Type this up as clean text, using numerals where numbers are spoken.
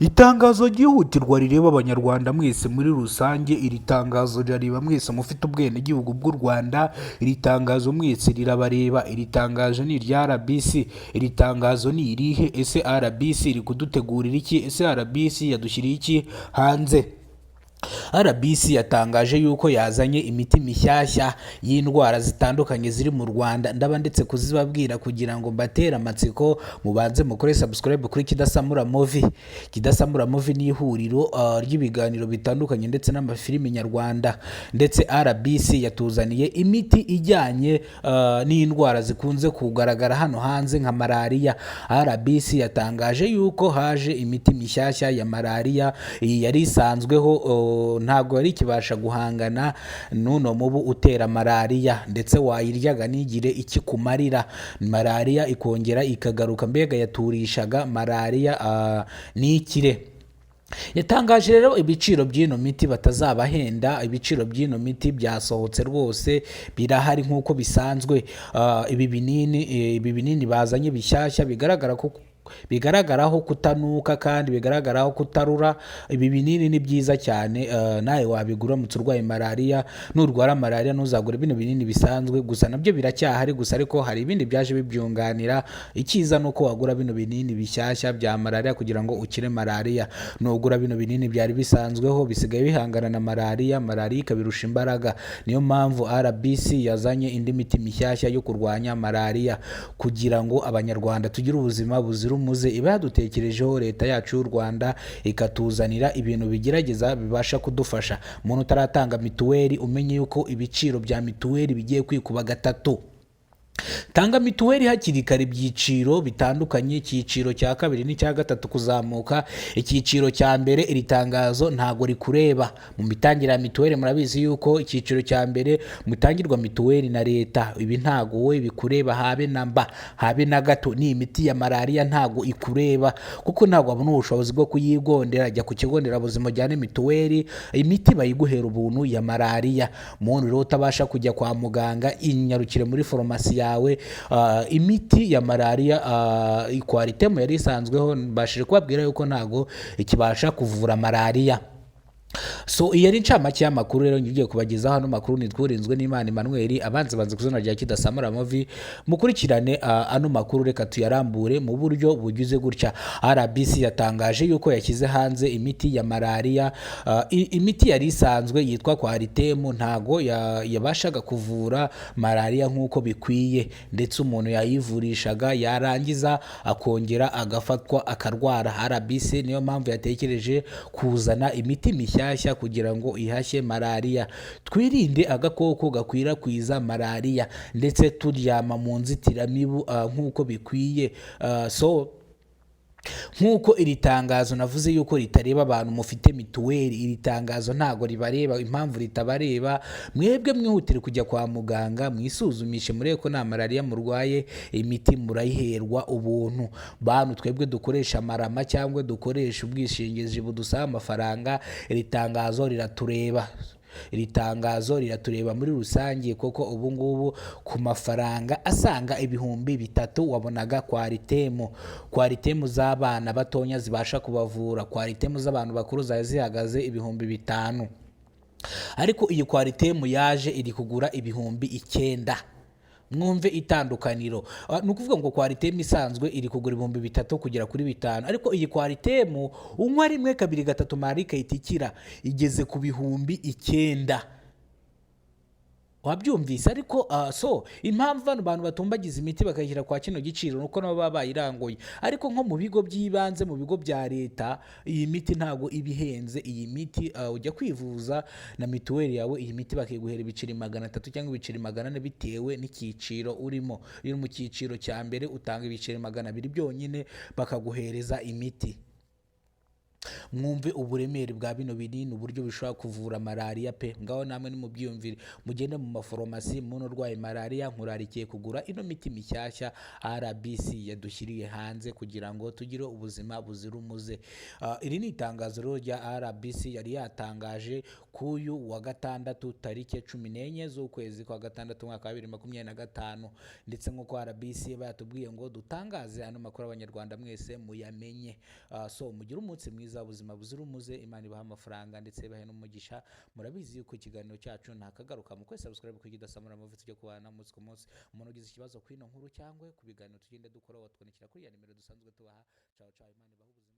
Itangazo ryihutirwa rireba abanyarwanda mwese muri rusange, iri tangazo rireba mwese mufite ubwenegihugu bw'u Rwanda, iri tangazo mwese rirabareba, iri tangazo ni irya RBC, iri tangazo ni irihe? Ese RBC iri kudutegurira iki? Ese RBC yadushyiriye iki hanze? RBC yatangaje yuko yazanye imiti mishyashya y'indwara zitandukanye ziri mu Rwanda, ndaba ndetse kuzibabwira kugira ngo mbatere amatsiko. Mubanze mukore subscribe kuri Kidasamura Movie. Kidasamura Movie ni ihuriro ry'ibiganiro bitandukanye ndetse n'amafilimi nyarwanda, ndetse RBC yatuzaniye imiti ijyanye n'indwara zikunze kugaragara hano hanze nka malaria. RBC yatangaje yuko haje imiti mishyashya ya malaria, iyi yari isanzweho ntabwo yari ikibasha guhangana n'uno mubu utera malaria, ndetse wayiryaga nigire ikikumarira, malaria ikongera ikagaruka, mbega yaturishaga malaria n'ikire. Yatangaje rero ibiciro by'ino miti batazabahenda, ibiciro by'ino miti byasohotse rwose birahari nk'uko bisanzwe. Ibi binini bazanye bishyashya bigaragaraho kutanuka kandi bigaragaraho kutarura. Ibi binini ni byiza cyane, nawe wabigura mutse urwaye malaria. Nurwara malaria ntuzagure bino binini bisanzwe, gusa nabyo biracyahari, gusa ariko hari ibindi byaje bibyunganira. Icyiza nuko wagura bino binini bishyashya bya malaria kugira ngo ukire malaria. Nugura bino binini byari bisanzweho bisigaye bihangana na malaria ikabirusha imbaraga. Niyo mpamvu RBC yazanye indi miti mishyashya yo kurwanya malaria kugira ngo abanyarwanda tugire ubuzima buzira umuze. Iba yadutekerejeho leta yacu y'u Rwanda ikatuzanira ibintu bigerageza bibasha kudufasha. Umuntu utaratanga mituweli umenye yuko ibiciro bya mituweli bigiye kwikuba gatatu. Tanga mituweli hakiri kare, ibyiciro bitandukanye, icyiciro cya kabiri n'icya gatatu kuzamuka. Icyiciro cya mbere iri tangazo ntago rikureba. Mu mitangire ya mituweli murabizi yuko icyiciro cya mbere mutangirwa mituweli na leta, ibi ntago wowe bikureba habe namba habe na gato. Ni imiti ya malaria ntago ikureba kuko ntago wabona ubushobozi bwo kuyigondera. Jya ku kigo nderabuzima ujyane mituweli, imiti bayiguhera ubuntu ya malaria. Umuntu rero utabasha kujya kwa muganga, inyarukire muri farumasi yawe. Imiti ya malaria ikwaritemo yari isanzweho, mbashije kubabwira yuko ntago ikibasha kuvura malaria. So iyi ari incamake y'amakuru rero ngiye kubagezaho. Hano makuru nitwurinzwe n'Imana Emmanuel, abanze kuzona rya Kidasamura Movie. Mukurikirane ano makuru, reka tuyarambure mu buryo bugize gutya. RBC yatangaje yuko yashyize hanze imiti ya malaria. Imiti yari isanzwe yitwa Kwaritemu ntago yabashaga kuvura malaria nk'uko bikwiye, ndetse umuntu yayivurishaga yarangiza akongera agafatwa akarwara. RBC niyo mpamvu yatekereje kuzana imiti mishyashya kugira ngo ihashye malaria. Twirinde agakoko gakwirakwiza malaria, ndetse turyama mu nzitiramibu nk'uko bikwiye. Nk'uko iri tangazo navuze yuko ritareba abantu mufite mituweli, iri tangazo ntago ribareba. Impamvu ritabareba, mwebwe mwihutire kujya kwa muganga mwisuzumishe murebe ko nta malaria murwaye, imiti murayiherwa ubuntu. Bantu twebwe dukoresha marama cyangwa dukoresha ubwishingizi budusaba amafaranga, iri tangazo riratureba. Iri tangazo riratureba muri rusange, koko ubu ngubu ku mafaranga asanga ibihumbi 3 wabonaga Kwaritemu z'abana batonya zibasha kubavura. Kwaritemu z'abantu bakuru zihagaze ibihumbi 5, ariko iyi Kwaritemu yaje iri kugura ibihumbi 9. Mwumve itandukaniro. Nukuvuga ngo Kwaritemu isanzwe iri kugura ibihumbi 3 kugera kuri 5, ariko iyi Kwaritemu unywa rimwe kabiri gatatu marika itikira igeze ku bihumbi 9. Wabyumvise? Ariko impamvu abantu batumbagiza imiti bakayishyira kwa kino giciro nuko nabo baba bayirangoye. Ariko nko mu bigo by'ibanze, mu bigo bya leta, iyi miti ntago ibihenze. Iyi miti ujya kwivuza na mituweli yawe, iyi miti bakiguhera ibiceri 300 cyangwa ibiceri 400 bitewe n'icyiciro urimo. Iri mu cyiciro cya mbere utanga ibiceri 200 byonyine bakaguhereza imiti. mwumve uburemere bwa bino binini uburyo bishobora kuvura malariya pe. Ngaho namwe ni mubyiyumvire, mugende mu maforomasi, muntu urwaye malariya nkurarikiye kugura ino miti mishyashya RBC yadushyiriye hanze kugira ngo tugire ubuzima buzira umuze. Iri ni itangazo rero rya RBC yari yatangaje kuyu wa gatandatu tariki 14 z'ukwezi kwa gatandatu mwaka wa 2025, ndetse nk'uko RBC bayatubwiye ngo dutangaze ano makuru abanyarwanda mwese muyamenye. So mugire umunsi mwiza, ubuzima buzira umuze, Imana ibaha amafaranga ndetse ibahe n'umugisha. Murabizi yuko ikiganiro cyacu ntakagaruka, mukwe subscribe kugidasamura amavuta cyo kubana umunsi ku munsi. Umuntu ugize ikibazo kwino nkuru cyangwa ku biganiro tugende dukora, watwandikira kuri ya nimero dusanzwe tubaha. Ciao ciao, Imana ibahe ubuzima.